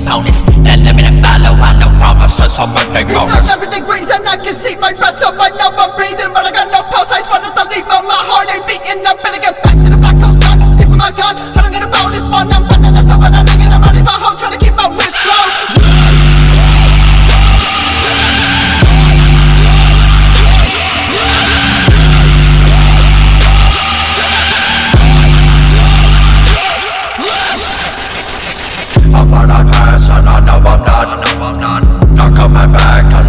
opponents. That let me follow, I no problem, so birthday bonus. It's 7 degrees and I can see my breath, so right now I'm breathing, but I got no pulse. I just wanted to leave, but my heart ain't beating. I'm gonna get back to the black coast sun. Leave my gun, but I'm gonna phone this one. I'm running this up and I'm thinking I'm running my home, trying to keep my wrist closed. I'm on a pass and I know I'm not coming back.